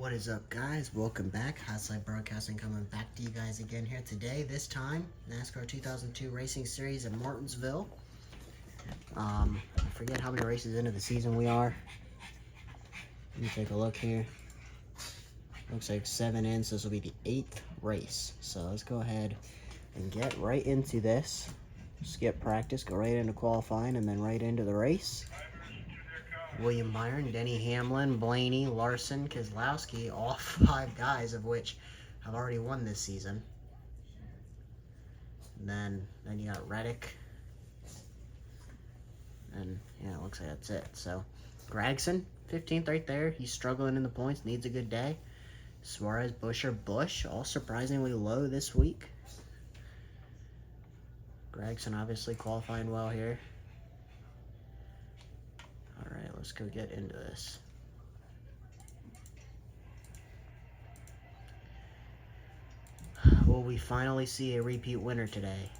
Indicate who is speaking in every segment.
Speaker 1: What is up, guys? Welcome back. Hotslide Broadcasting coming back to you guys again here today. This time, NASCAR 2002 Racing Series in Martinsville. I forget how many races into the season we are. Let me take a look here. Looks like 7 in, so this will be the 8th race. So let's go ahead and get right into this. Skip practice, go right into qualifying, and then right into the race. William Byron, Denny Hamlin, Blaney, Larson, Keselowski, all 5 guys of which have already won this season. And then you got Reddick. And yeah, it looks like that's it. So Gragson, 15th right there. He's struggling in the points, needs a good day. Suarez, Buescher, Busch, all surprisingly low this week. Gragson obviously qualifying well here. Alright, let's go get into this. Will we finally see a repeat winner today?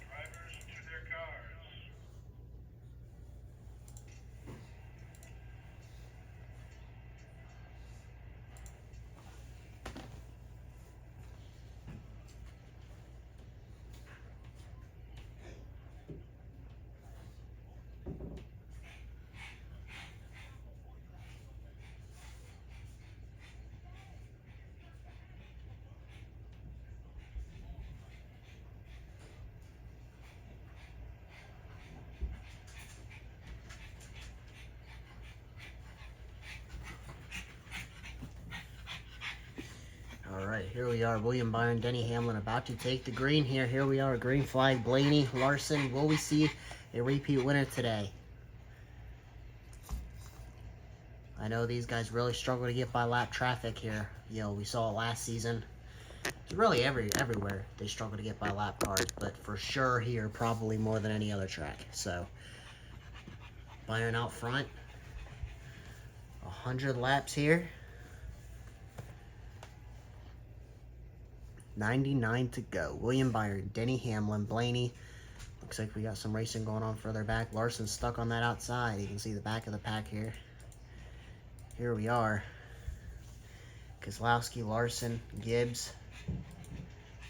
Speaker 1: Alright, here we are. William Byron, Denny Hamlin about to take the green here. Here we are, green flag. Blaney, Larson. Will we see a repeat winner today? I know these guys really struggle to get by lap traffic here. You know, we saw it last season. It's really everywhere they struggle to get by lap cars, but for sure here, probably more than any other track. So, Byron out front. 100 laps here. 99 to go. William Byron, Denny Hamlin, Blaney. Looks like we got some racing going on further back. Larson's stuck on that outside. You can see the back of the pack here. Here we are. Keselowski, Larson, Gibbs.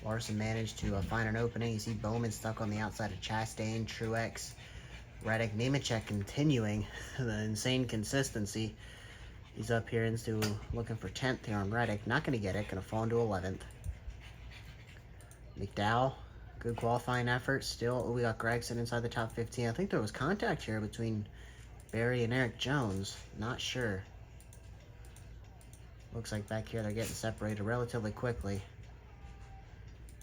Speaker 1: Larson managed to find an opening. You see Bowman stuck on the outside of Chastain, Truex, Reddick, Nemechek continuing the insane consistency. He's up here into looking for 10th here on Reddick. Not going to get it. Going to fall into 11th. McDowell, good qualifying effort. Still, we got Gragson inside the top 15. I think there was contact here between Barry and Eric Jones. Not sure. Looks like back here they're getting separated relatively quickly.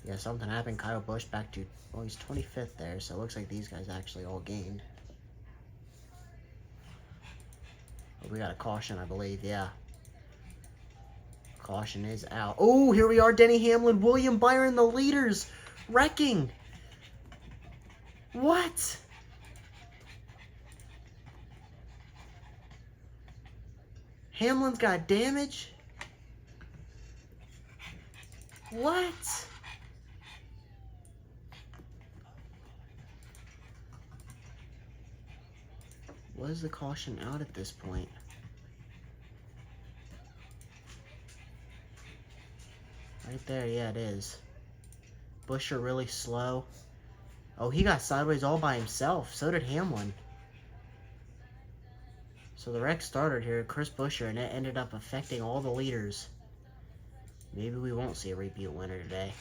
Speaker 1: Yeah, something happened. Kyle Busch back to, well, he's 25th there, so it looks like these guys actually all gained. Oh, we got a caution, I believe, yeah. Caution is out. Oh, here we are, Denny Hamlin, William Byron, the leaders, wrecking. What? Hamlin's got damage? What? Was the caution out at this point? Right there, yeah, it is. Buescher really slow. Oh, he got sideways all by himself. So did Hamlin. So the wreck started here, Chris Buescher, and it ended up affecting all the leaders. Maybe we won't see a repeat winner today.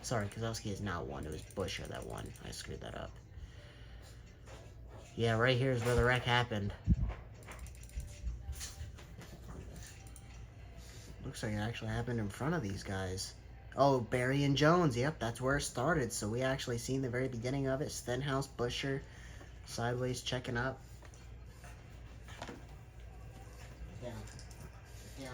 Speaker 1: Sorry, Keselowski has not won. It was Buescher that won. I screwed that up. Yeah, right here is where the wreck happened. Looks like it actually happened in front of these guys. Oh, Barry and Jones. Yep, that's where it started. So we actually seen the very beginning of it. Stenhouse, Buescher, sideways checking up. Down. Down.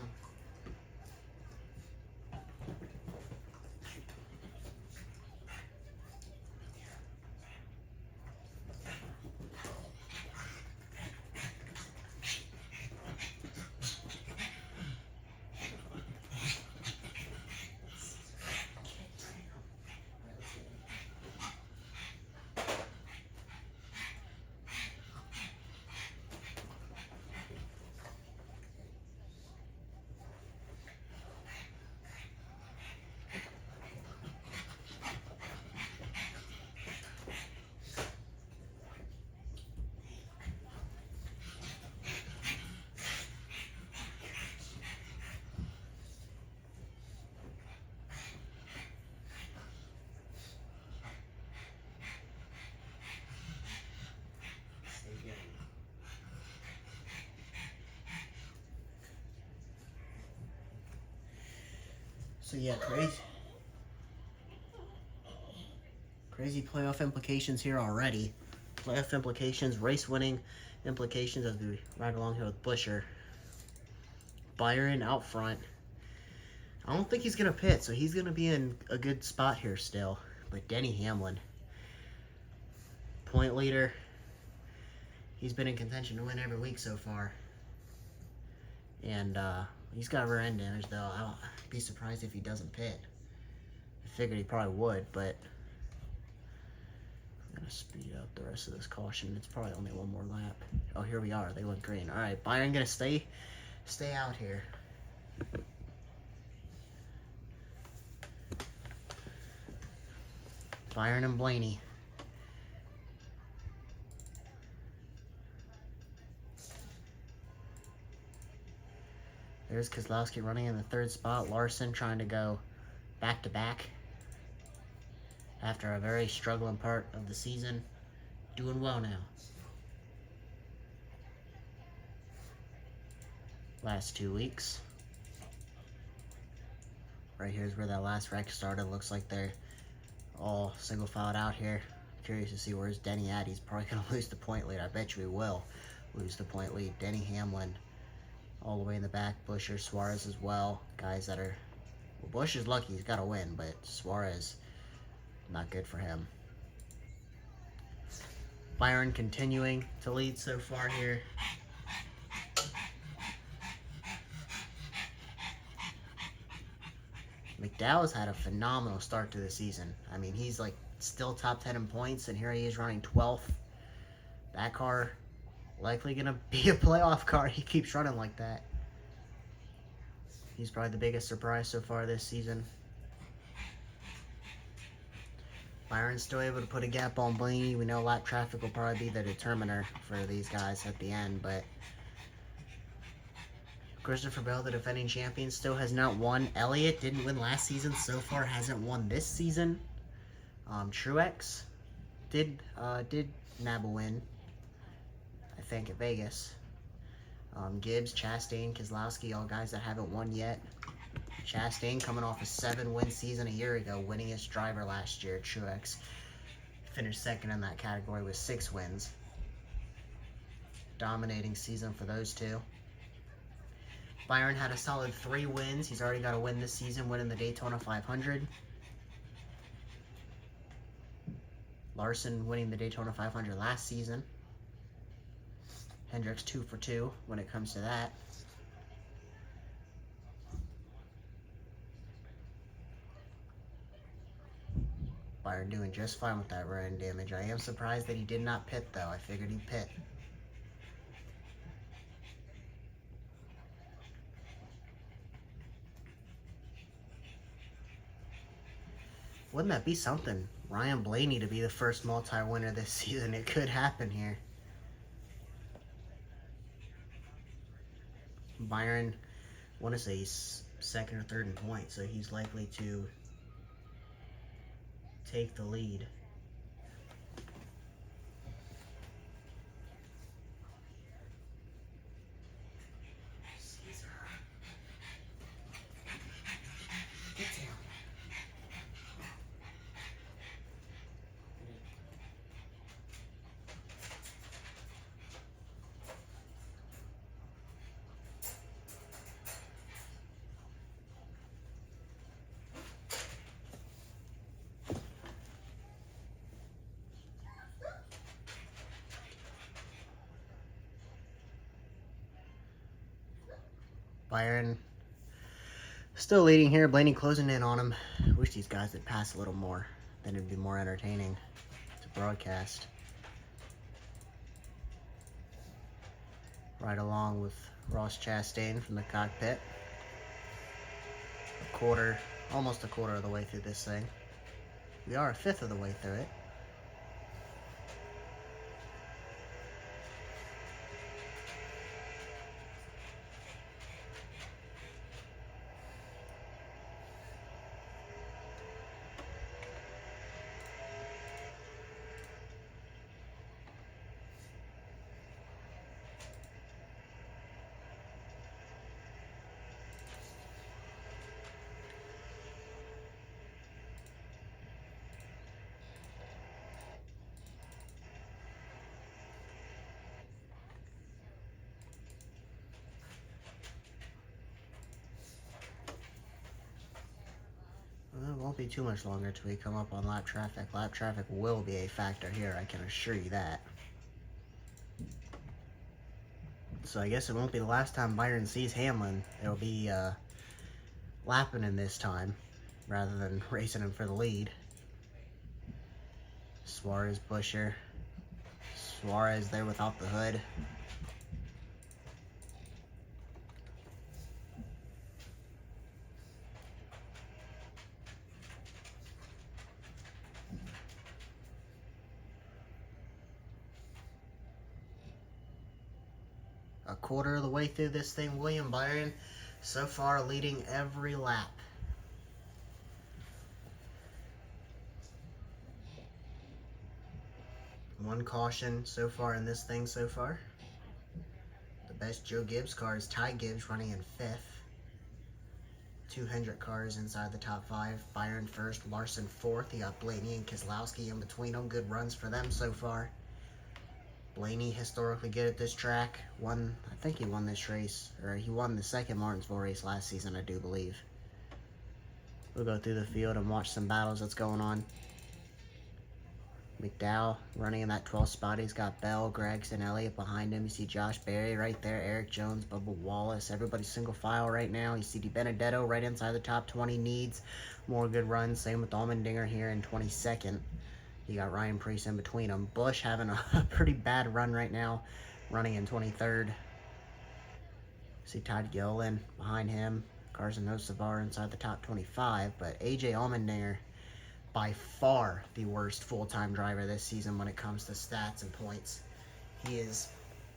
Speaker 1: So yeah, crazy playoff implications here already. Playoff implications, race winning implications as we ride along here with Busher. Byron out front. I don't think he's going to pit, so he's going to be in a good spot here still. But Denny Hamlin, point leader. He's been in contention to win every week so far. And he's got rear end damage, though. I'd be surprised if he doesn't pit. I figured he probably would, but I'm going to speed up the rest of this caution. It's probably only one more lap. Oh, here we are. They went green. All right, Byron going to stay out here. Byron and Blaney. There's Keselowski running in the third spot. Larson trying to go back-to-back after a very struggling part of the season. Doing well now. Last 2 weeks. Right here's where that last wreck started. Looks like they're all single filed out here. Curious to see where's Denny at. He's probably going to lose the point lead. I bet you he will lose the point lead. Denny Hamlin all the way in the back. Busher, Suarez as well. Guys that are... Well, Bush is lucky. He's got to win, but Suarez, not good for him. Byron continuing to lead so far here. McDowell's had a phenomenal start to the season. I mean, he's like still top 10 in points, and here he is running 12th. That car likely going to be a playoff car. He keeps running like that. He's probably the biggest surprise so far this season. Byron's still able to put a gap on Blaney. We know lap traffic will probably be the determiner for these guys at the end, but Christopher Bell, the defending champion, still has not won. Elliott didn't win last season. So far, hasn't won this season. Truex did nab a win, I think, at Vegas. Gibbs, Chastain, Keselowski, all guys that haven't won yet. Chastain coming off a 7-win season a year ago, winningest driver last year. Truex finished second in that category with 6 wins. Dominating season for those two. Byron had a solid 3 wins. He's already got a win this season, winning the Daytona 500. Larson winning the Daytona 500 last season. Hendricks 2 for 2 when it comes to that. Byron doing just fine with that rear end damage. I am surprised that he did not pit, though. I figured he'd pit. Wouldn't that be something? Ryan Blaney to be the first multi-winner this season. It could happen here. Byron, I want to say he's second or third in points, so he's likely to take the lead. Byron still leading here. Blaney closing in on him. I wish these guys would pass a little more. Then it'd be more entertaining to broadcast. Right along with Ross Chastain from the cockpit. Almost a quarter of the way through this thing. We are a fifth of the way through it. won't be too much longer till we come up on lap traffic. Lap traffic will be a factor here, I can assure you that. So I guess it won't be the last time Byron sees Hamlin. It'll be lapping him this time, rather than racing him for the lead. Suarez, Buescher. Suarez there without the hood. A quarter of the way through this thing, William Byron so far leading every lap. One caution so far in this thing so far. The best Joe Gibbs car is Ty Gibbs running in 5th. 200 cars inside the top 5. Byron first, Larson 4th. You got Blaney and Keselowski in between them. Good runs for them so far. Blaney historically good at this track. I think he won this race, or he won the second Martinsville race last season, I do believe. We'll go through the field and watch some battles that's going on. McDowell running in that 12th spot. He's got Bell, Gregson, Elliott behind him. You see Josh Berry right there, Eric Jones, Bubba Wallace. Everybody's single file right now. You see DiBenedetto right inside the top 20, needs more good runs. Same with Allmendinger here in 22nd. You got Ryan Preece in between them. Busch having a pretty bad run right now, running in 23rd. See Todd Gilliland behind him. Carson Hocevar inside the top 25. But AJ Allmendinger, by far the worst full-time driver this season when it comes to stats and points. He is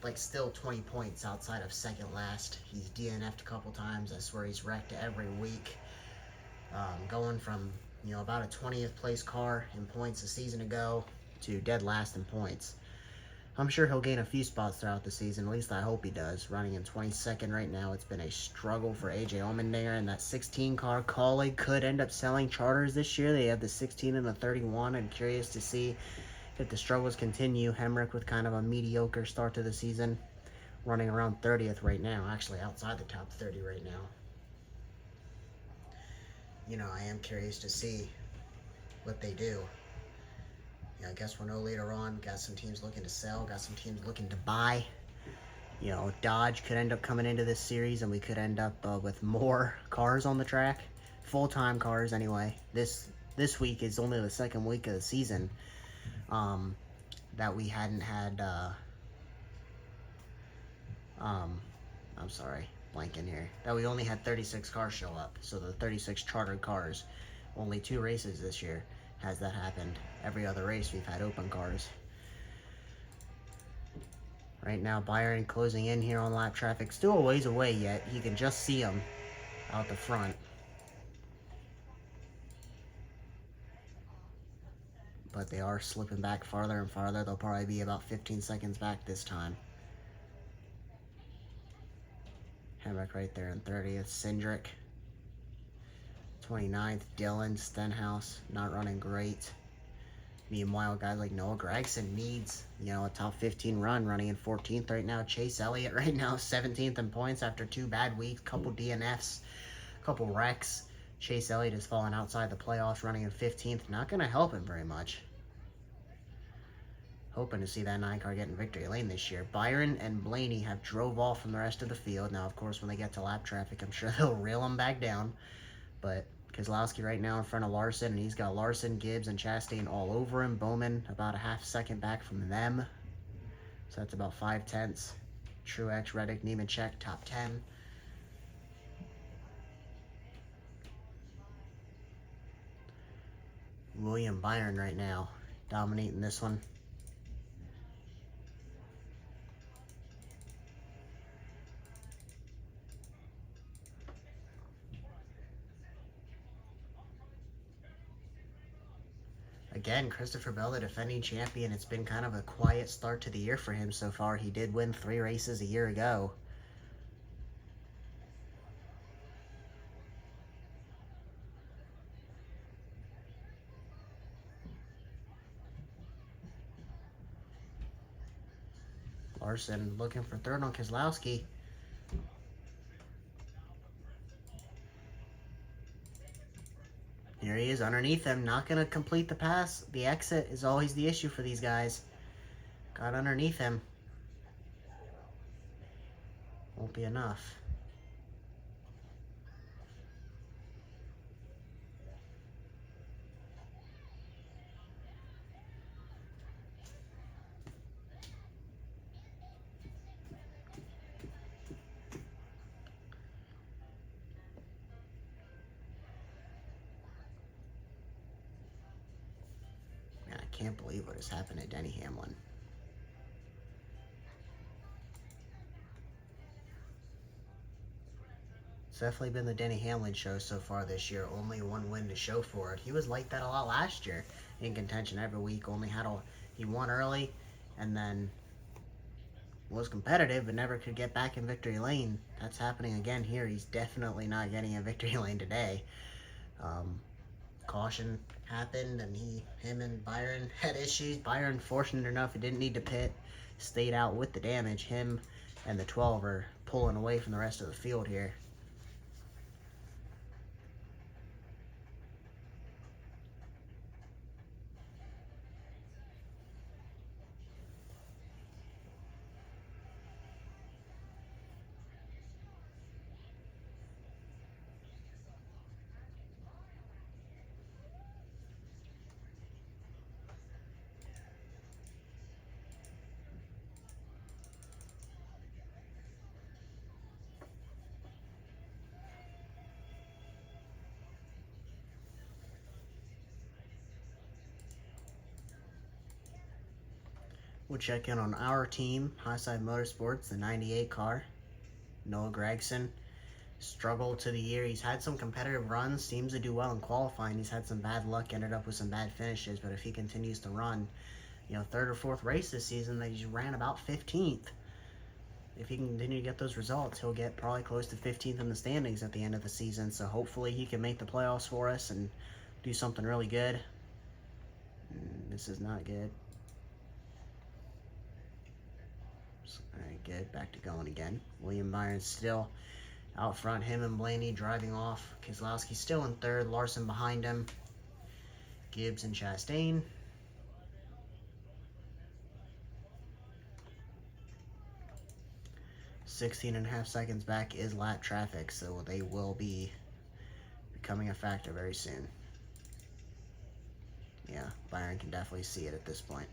Speaker 1: like still 20 points outside of second last. He's DNF'd a couple times. I swear he's wrecked every week. Going from about a 20th place car in points a season ago to dead last in points. I'm sure he'll gain a few spots throughout the season, at least I hope he does. Running in 22nd right now. It's been a struggle for AJ Allmendinger, and that 16 car Kaulig could end up selling charters this year. They have the 16 and the 31. I'm curious to see if the struggles continue. Hemrick with kind of a mediocre start to the season, running around 30th right now, actually outside the top 30 right now. I am curious to see what they do. I guess we'll know later on. Got some teams looking to sell, got some teams looking to buy. Dodge could end up coming into this series, and we could end up with more cars on the track. Full-time cars, anyway. This week is only the second week of the season that we hadn't had. I'm sorry. Blanking here, that we only had 36 cars show up. So the 36 chartered cars, only 2 races this year has that happened. Every other race we've had open cars. Right now Byron closing in here on lap traffic, still a ways away yet. You can just see him out the front, but they are slipping back farther and farther. They'll probably be about 15 seconds back this time. Hemrick right there in 30th. Cindric 29th. Dillon, Stenhouse not running great. Meanwhile, guys like Noah Gragson needs a top 15 run, running in 14th right now. Chase Elliott right now 17th in points after 2 bad weeks, couple DNFs, couple wrecks. Chase Elliott has fallen outside the playoffs, running in 15th. Not going to help him very much. Hoping to see that 9 car get in victory lane this year. Byron and Blaney have drove off from the rest of the field. Now, of course, when they get to lap traffic, I'm sure they'll reel them back down. But Keselowski right now in front of Larson, and he's got Larson, Gibbs, and Chastain all over him. Bowman about a half second back from them. So that's about 5/10. Truex, Reddick, Nemechek, top 10. William Byron right now dominating this one. Again, Christopher Bell, the defending champion. It's been kind of a quiet start to the year for him so far. He did win 3 races a year ago. Larson looking for third on Keselowski. Here he is underneath him. Not going to complete the pass. The exit is always the issue for these guys. Got underneath him. Won't be enough. Man, I can't believe what has happened to Denny Hamlin. It's definitely been the Denny Hamlin show so far this year. Only one win to show for it. He was like that a lot last year. In contention every week. He won early and then was competitive but never could get back in victory lane. That's happening again here. He's definitely not getting in victory lane today. Caution happened and him and Byron had issues. Byron, fortunate enough, he didn't need to pit. Stayed out with the damage. Him and the 12 are pulling away from the rest of the field here. We'll check in on our team, Highside Motorsports, the 98 car. Noah Gregson struggled to the year. He's had some competitive runs, seems to do well in qualifying. He's had some bad luck, ended up with some bad finishes, but if he continues to run, third or fourth race this season, that he's ran about 15th. If he can continue to get those results, he'll get probably close to 15th in the standings at the end of the season. So hopefully he can make the playoffs for us and do something really good. This is not good. Alright, good. Back to going again. William Byron still out front. Him and Blaney driving off. Keselowski still in third. Larson behind him. Gibbs and Chastain. .5 seconds back is lap traffic, so they will be becoming a factor very soon. Yeah, Byron can definitely see it at this point.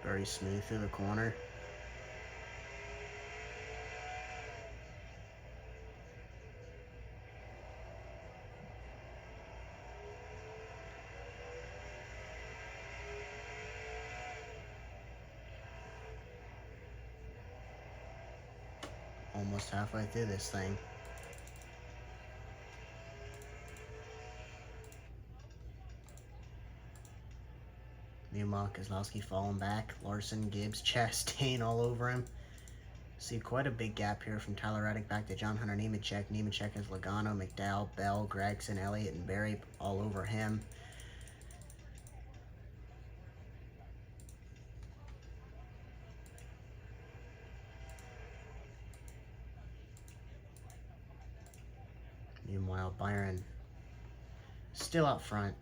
Speaker 1: Very smooth through the corner. Almost halfway through this thing. Meanwhile, Keselowski falling back. Larson, Gibbs, Chastain all over him. See quite a big gap here from Tyler Reddick back to John Hunter Nemechek. Nemechek is Logano, McDowell, Bell, Gregson, Elliott, and Berry all over him. Meanwhile, Byron still out front.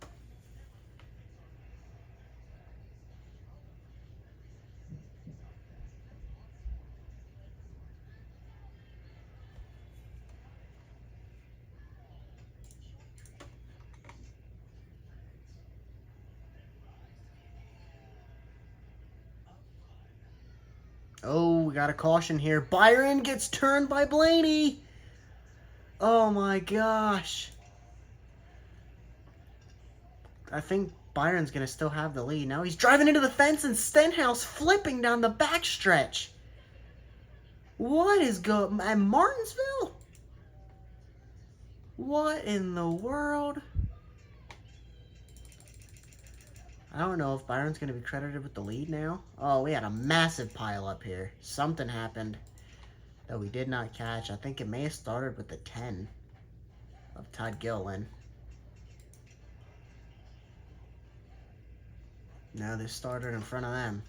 Speaker 1: Oh, we got a caution here. Byron gets turned by Blaney. Oh my gosh. I think Byron's going to still have the lead. Now he's driving into the fence and Stenhouse flipping down the backstretch. What is going on? At Martinsville? What in the world? I don't know if Byron's going to be credited with the lead now. Oh, we had a massive pile up here. Something happened that we did not catch. I think it may have started with the 10 of Todd Gilliland. No, this started in front of them.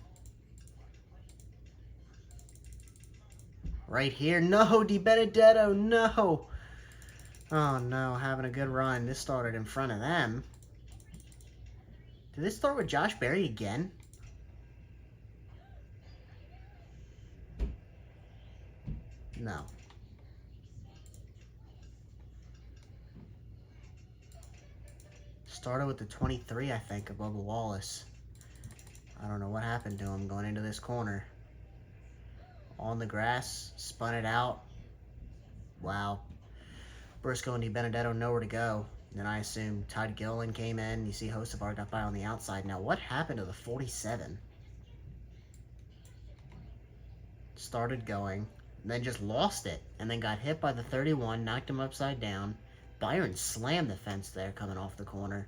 Speaker 1: Right here. No, Di Benedetto, no. Oh, no, having a good run. This started in front of them. Did this start with Josh Berry again? No. Started with the 23, I think, of Bubba Wallace. I don't know what happened to him going into this corner. On the grass, spun it out. Wow. Briscoe and Di Benedetto nowhere to go. Then I assume Todd Gilliland came in. You see Hocevar got by on the outside. Now, what happened to the 47? Started going, then just lost it, and then got hit by the 31, knocked him upside down. Byron slammed the fence there coming off the corner.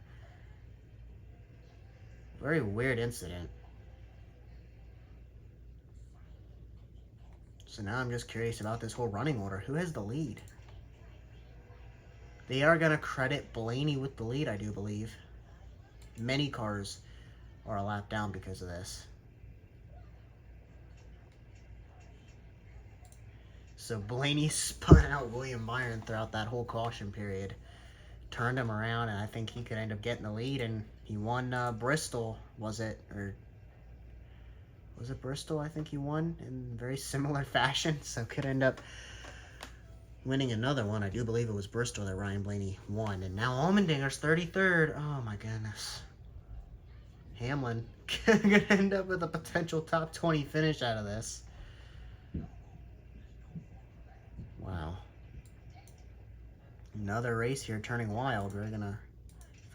Speaker 1: Very weird incident. So now I'm just curious about this whole running order. Who has the lead? They are going to credit Blaney with the lead, I do believe. Many cars are a lap down because of this. So Blaney spun out William Byron throughout that whole caution period. Turned him around, and I think he could end up getting the lead, and he won Bristol, was it? Or was it Bristol? I think he won in very similar fashion, so could end up winning another one. I do believe it was Bristol that Ryan Blaney won. And now Allmendinger's 33rd. Oh, my goodness. Hamlin going to end up with a potential top 20 finish out of this. Wow. Another race here turning wild. We're going to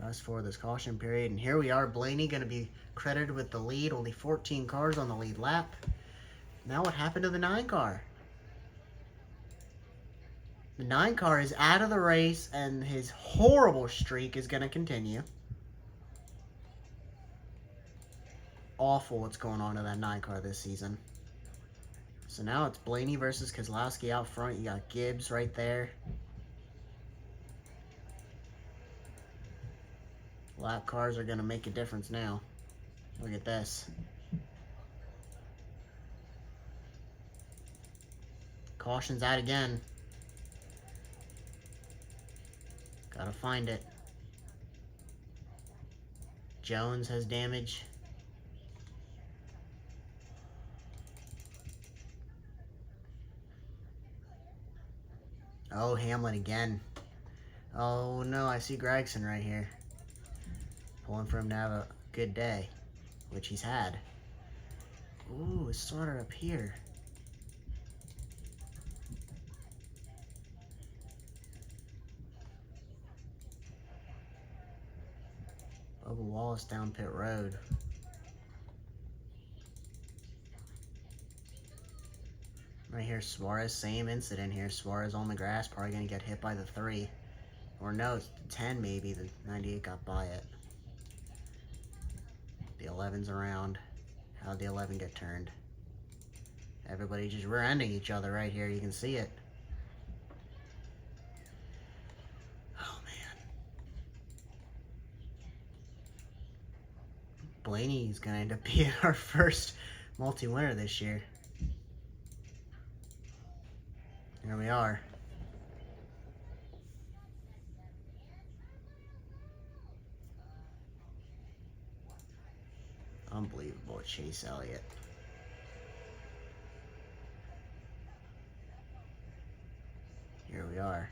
Speaker 1: fast forward this caution period. And here we are. Blaney going to be credited with the lead. Only 14 cars on the lead lap. Now what happened to the 9 car? The 9 car is out of the race, and his horrible streak is going to continue. Awful what's going on to that 9 car this season. So now it's Blaney versus Keselowski out front. You got Gibbs right there. Lap cars are going to make a difference now. Look at this. Caution's out again. Gotta find it. Jones has damage. Oh, Hamlin again. Oh no, I see Gregson right here. Pulling for him to have a good day, which he's had. Ooh, it started up here. Bubba Wallace down pit road. Right here, Suarez, same incident here. Suarez on the grass, probably going to get hit by the 3. Or no, it's the 10 maybe. The 98 got by it. The 11's around. How'd the 11 get turned? Everybody just rear-ending each other right here. You can see it. Oh, man. Blaney's going to end up being our first multi-winner this year. Here we are. Unbelievable, Chase Elliott. Here we are.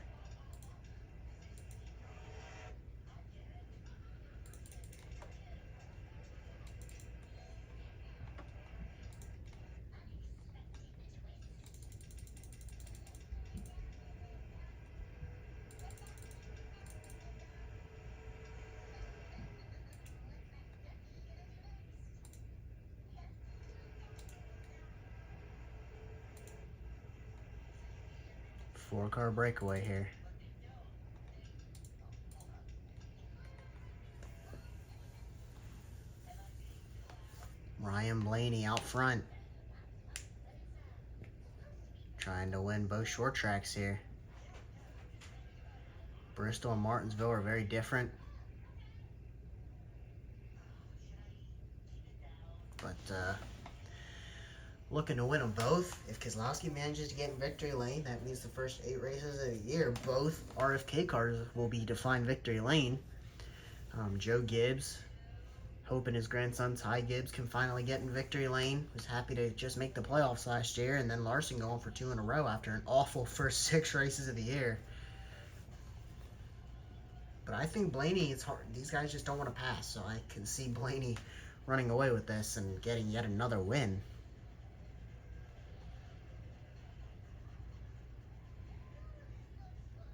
Speaker 1: Four-car breakaway here. Ryan Blaney out front. Trying to win both short tracks here. Bristol and Martinsville are very different. But looking to win them both. If Keselowski manages to get in victory lane, that means the first 8 races of the year, both RFK cars will be defined victory lane. Joe Gibbs, hoping his grandson Ty Gibbs can finally get in victory lane. Was happy to just make the playoffs last year, and then Larson going for 2 in a row after an awful first 6 races of the year. But I think Blaney, it's hard. These guys just don't want to pass, so I can see Blaney running away with this and getting yet another win.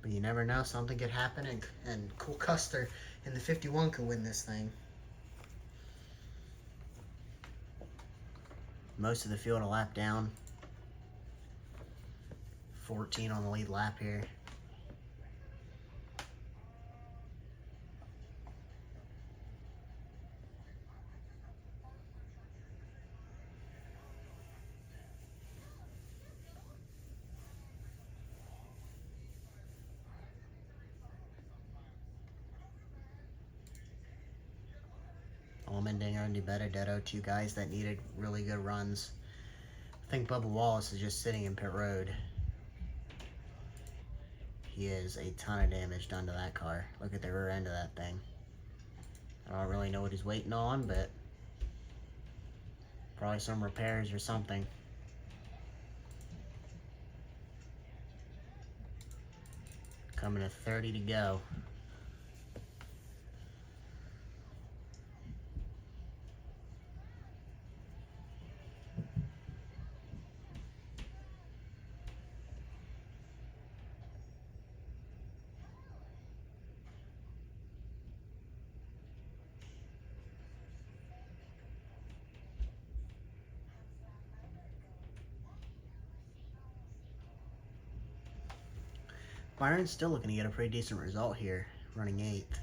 Speaker 1: But you never know, something could happen, and Cole Custer in the 51 could win this thing. Most of the field a lap down. 14 on the lead lap here. Allmendinger and DiBenedetto, 2 guys that needed really good runs. I think Bubba Wallace is just sitting in pit road. He is a ton of damage done to that car. Look at the rear end of that thing. I don't really know what he's waiting on, but probably some repairs or something. Coming to 30 to go. Byron's still looking to get a pretty decent result here, running 8th.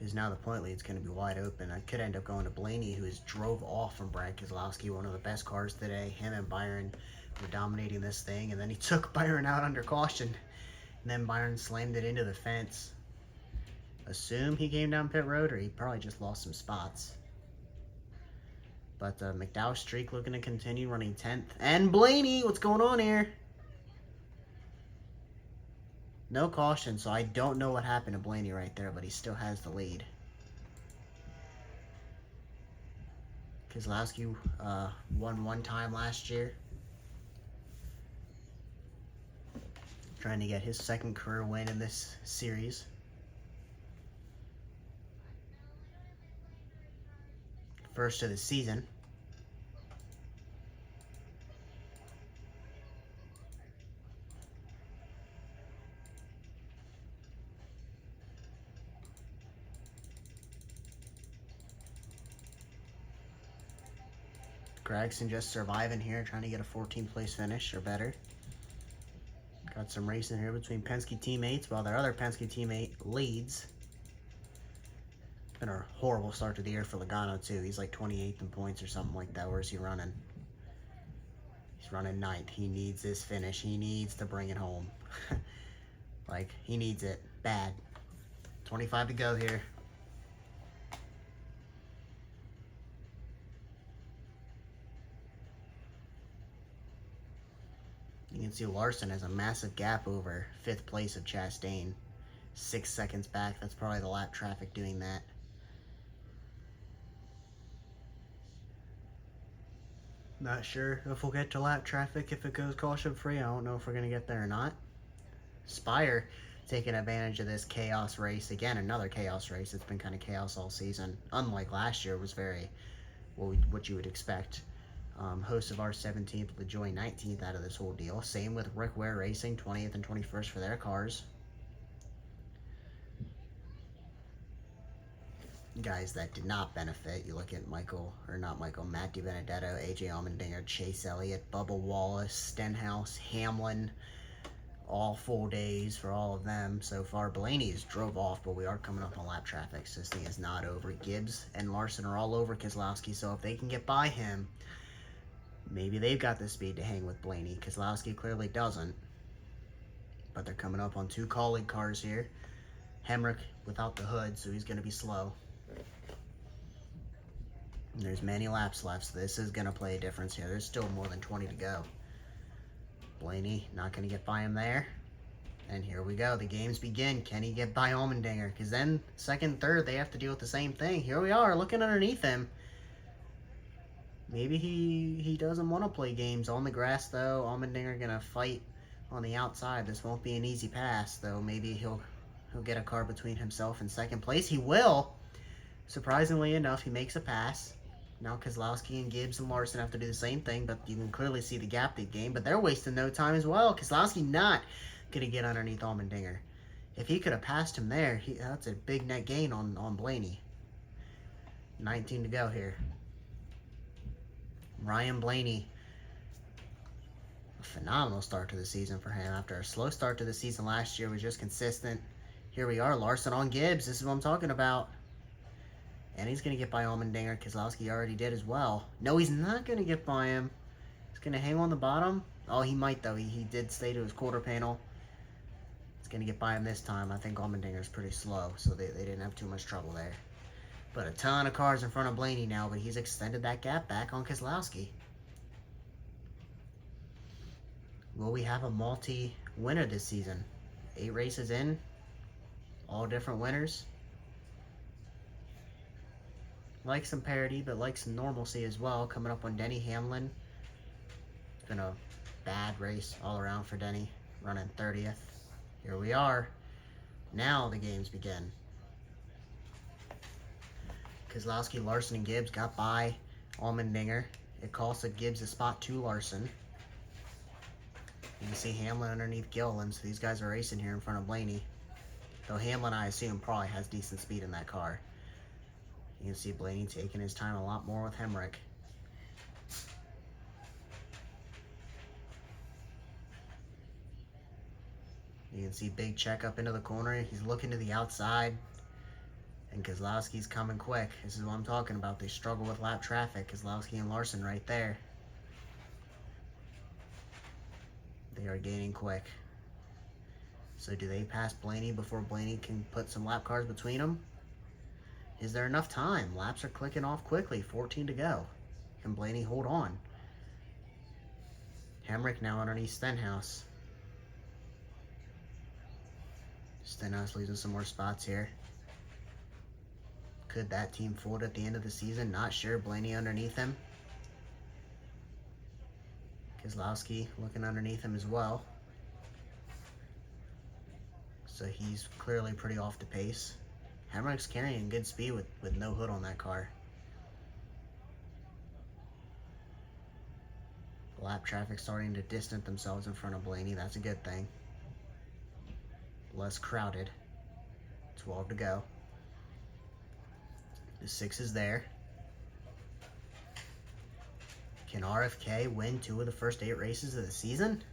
Speaker 1: Is now the point lead's going to be wide open. I could end up going to Blaney, who has drove off from Brad Keselowski, one of the best cars today. Him and Byron were dominating this thing, and then he took Byron out under caution, and then Byron slammed it into the fence. Assume he came down pit road, or he probably just lost some spots. But McDowell's streak looking to continue, running 10th. And Blaney, what's going on here? No caution, so I don't know what happened to Blaney right there, but he still has the lead. Keselowski won 1 time last year. Trying to get his 2nd career win in this series. First of the season. Gregson just surviving here, trying to get a 14th place finish or better. Got some racing here between Penske teammates while their other Penske teammate leads. Been a horrible start to the year for Logano too. He's like 28th in points or something like that. Where's he running? He's running 9th. He needs this finish. He needs to bring it home. Like, he needs it bad. 25 to go here. You can see Larson has a massive gap over 5th place of Chastain. 6 seconds back. That's probably the lap traffic doing that. Not sure if we'll get to lap traffic if it goes caution free. I don't know if we're going to get there or not. Spire taking advantage of this chaos race. Again, another chaos race. It's been kind of chaos all season. Unlike last year, it was very what you would expect. Host of our 17th with LaJoy 19th out of this whole deal. Same with Rick Ware Racing, 20th and 21st for their cars. Guys that did not benefit, you look at Matt DiBenedetto, AJ Allmendinger, Chase Elliott, Bubba Wallace, Stenhouse, Hamlin, all full days for all of them so far. Blaney has drove off, but we are coming up on lap traffic, so this thing is not over. Gibbs and Larson are all over Keselowski, so if they can get by him, maybe they've got the speed to hang with Blaney. Keselowski clearly doesn't, but they're coming up on 2 colleague cars here. Hemrick without the hood, so he's going to be slow. And there's many laps left, so this is going to play a difference here. There's still more than 20 to go. Blaney not going to get by him there. And here we go. The games begin. Can he get by Allmendinger? Because then second, third, they have to deal with the same thing. Here we are looking underneath him. Maybe he doesn't want to play games on the grass, though. Allmendinger going to fight on the outside. This won't be an easy pass, though. Maybe he'll get a car between himself and second place. He will. Surprisingly enough, he makes a pass. Now Keselowski and Gibbs and Larson have to do the same thing, but you can clearly see the gap they've gained. But they're wasting no time as well. Keselowski not going to get underneath Allmendinger. If he could have passed him there, that's a big net gain on Blaney. 19 to go here. Ryan Blaney. A phenomenal start to the season for him. After a slow start to the season last year, was just consistent. Here we are, Larson on Gibbs. This is what I'm talking about. And he's going to get by Allmendinger. Keselowski already did as well. No, he's not going to get by him. He's going to hang on the bottom. Oh, he might, though. He did stay to his quarter panel. He's going to get by him this time. I think Allmendinger's pretty slow, so they didn't have too much trouble there. But a ton of cars in front of Blaney now, but he's extended that gap back on Keselowski. Will we have a multi-winner this season? 8 races in. All different winners. Like some parity, but like some normalcy as well. Coming up on Denny Hamlin. It's been a bad race all around for Denny. Running 30th. Here we are. Now the games begin. Keselowski, Larson, and Gibbs got by Allmendinger. It costed Gibbs a spot to Larson. You can see Hamlin underneath Gilliland, so these guys are racing here in front of Blaney. Though Hamlin, I assume, probably has decent speed in that car. You can see Blaney taking his time a lot more with Hemrick. You can see big check up into the corner. He's looking to the outside. And Keselowski's coming quick. This is what I'm talking about. They struggle with lap traffic. Keselowski and Larson right there. They are gaining quick. So do they pass Blaney before Blaney can put some lap cars between them? Is there enough time? Laps are clicking off quickly. 14 to go. Can Blaney hold on? Hemrick now underneath Stenhouse. Stenhouse losing some more spots here. Could that team fold at the end of the season? Not sure. Blaney underneath him. Keselowski looking underneath him as well. So he's clearly pretty off the pace. Hemrick's carrying good speed with no hood on that car. Lap traffic starting to distance themselves in front of Blaney. That's a good thing. Less crowded. 12 to go. The 6 is there. Can RFK win 2 of the first 8 races of the season?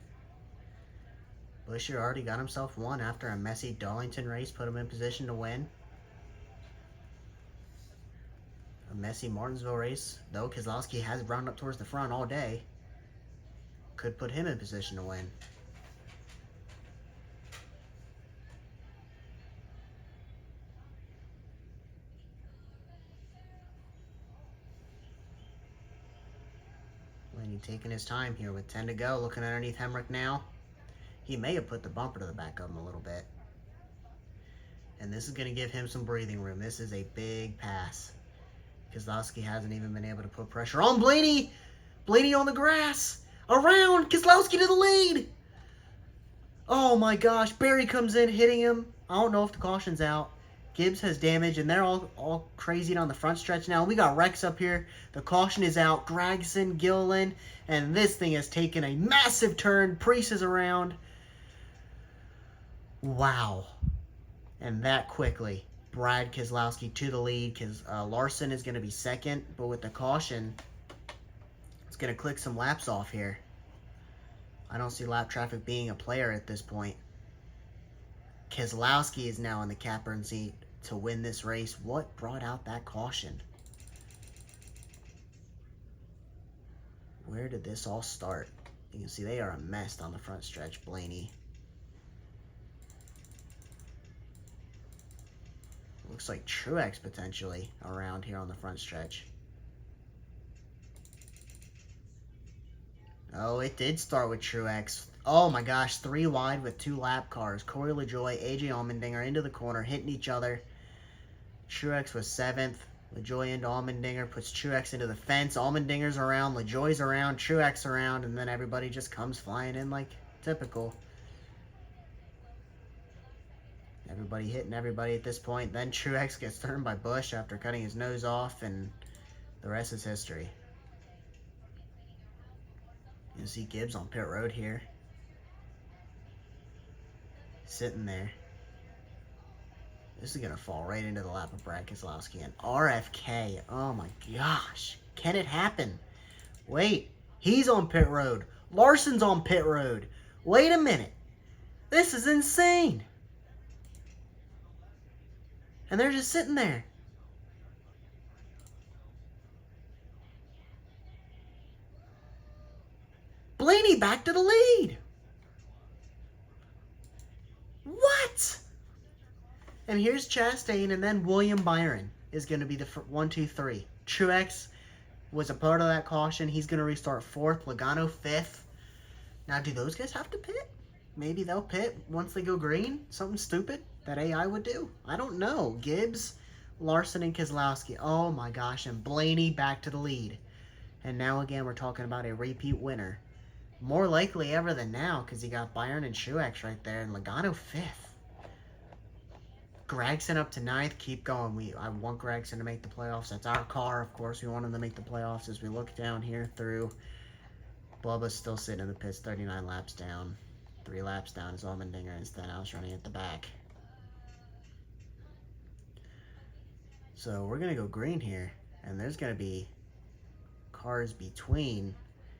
Speaker 1: Buescher already got himself one after a messy Darlington race put him in position to win. A messy Martinsville race, though Keselowski has round up towards the front all day, could put him in position to win. Blaney taking his time here with 10 to go, looking underneath Hemrick now. He may have put the bumper to the back of him a little bit. And this is going to give him some breathing room. This is a big pass. Keselowski hasn't even been able to put pressure on Blaney. Blaney on the grass. Around. Keselowski to the lead. Oh my gosh. Barry comes in hitting him. I don't know if the caution's out. Gibbs has damage, and they're all crazy down the front stretch now. We got Rex up here. The caution is out. Gregson, Gilliland, and this thing has taken a massive turn. Priest is around. Wow. And that quickly. Brad Keselowski to the lead, because Larson is going to be second, but with the caution, it's going to click some laps off here. I don't see lap traffic being a player at this point. Keselowski is now in the captain seat to win this race. What brought out that caution? Where did this all start? You can see they are a mess on the front stretch, Blaney. Looks like Truex potentially around here on the front stretch. Oh, it did start with Truex. Oh my gosh, 3 wide with 2 lap cars. Corey LaJoie, AJ Allmendinger into the corner, hitting each other. Truex was 7th. LaJoie into Allmendinger, puts Truex into the fence. Allmendinger's around, LaJoie's around, Truex around, and then everybody just comes flying in like typical. Everybody hitting everybody at this point. Then Truex gets turned by Busch after cutting his nose off, and the rest is history. You see Gibbs on pit road here. Sitting there. This is going to fall right into the lap of Brad Keselowski. And RFK. Oh my gosh. Can it happen? Wait. He's on pit road. Larson's on pit road. Wait a minute. This is insane. And they're just sitting there. Blaney back to the lead. What? And here's Chastain, and then William Byron is going to be the 1, 2, 3. Truex was a part of that caution. He's going to restart 4th. Logano 5th. Now, do those guys have to pit? Maybe they'll pit once they go green. Something stupid that AI would do. I don't know. Gibbs, Larson, and Keselowski. Oh my gosh. And Blaney back to the lead. And now again, we're talking about a repeat winner. More likely ever than now, because you got Byron and Truex right there, and Logano 5th. Gragson up to 9th. Keep going. I want Gragson to make the playoffs. That's our car, of course. We want him to make the playoffs. As we look down here through, Bubba's still sitting in the pits, 39 laps down. 3 laps down is Allmendinger and Stenhouse running at the back. So we're going to go green here, and there's going to be cars between.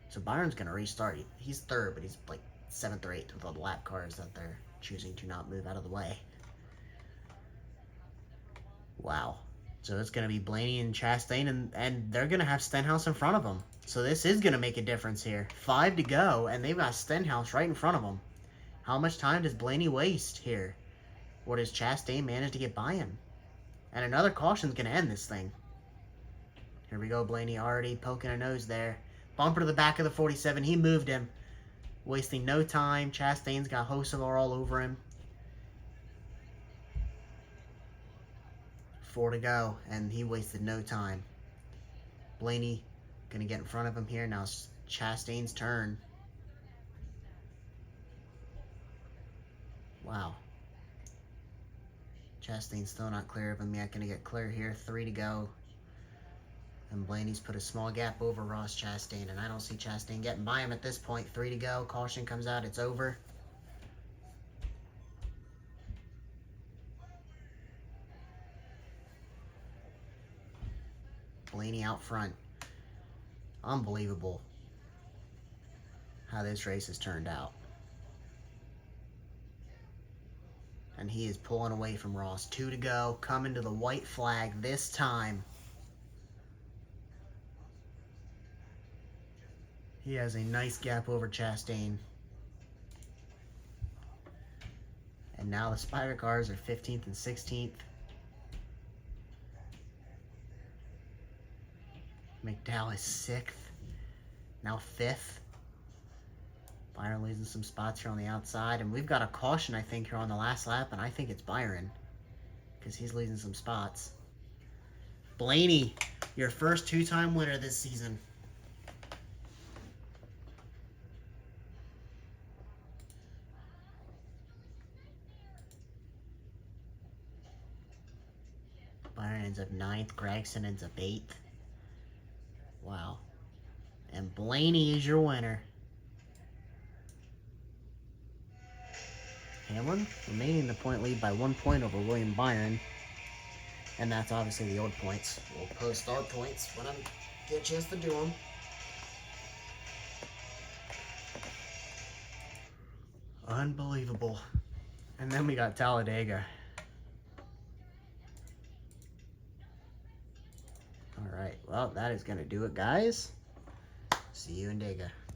Speaker 1: So Byron's going to restart. He's 3rd, but he's like 7th or 8th with all the lap cars that they're choosing to not move out of the way. Wow. So it's going to be Blaney and Chastain, and they're going to have Stenhouse in front of them. So this is going to make a difference here. 5 to go, and they've got Stenhouse right in front of them. How much time does Blaney waste here? Or does Chastain manage to get by him? And another caution's going to end this thing. Here we go, Blaney already poking a nose there. Bumper to the back of the 47. He moved him. Wasting no time. Chastain's got Hocevar all over him. 4 to go, and he wasted no time. Blaney going to get in front of him here. Now it's Chastain's turn. Wow. Chastain's still not clear of him yet. Going to get clear here. 3 to go. And Blaney's put a small gap over Ross Chastain, and I don't see Chastain getting by him at this point. 3 to go. Caution comes out. It's over. Blaney out front. Unbelievable how this race has turned out. And he is pulling away from Ross. 2 to go. Coming to the white flag this time. He has a nice gap over Chastain. And now the Spider cars are 15th and 16th. McDowell is 6th. Now 5th. Byron losing some spots here on the outside. And we've got a caution, I think, here on the last lap. And I think it's Byron, because he's losing some spots. Blaney, your first 2-time winner this season. Byron ends up 9th. Gragson ends up 8th. Wow. And Blaney is your winner. Hamlin remaining the point lead by 1 point over William Byron. And that's obviously the old points. We'll post our points when I get a chance to do them. Unbelievable. And then we got Talladega. All right, well, that is going to do it, guys. See you in Dega.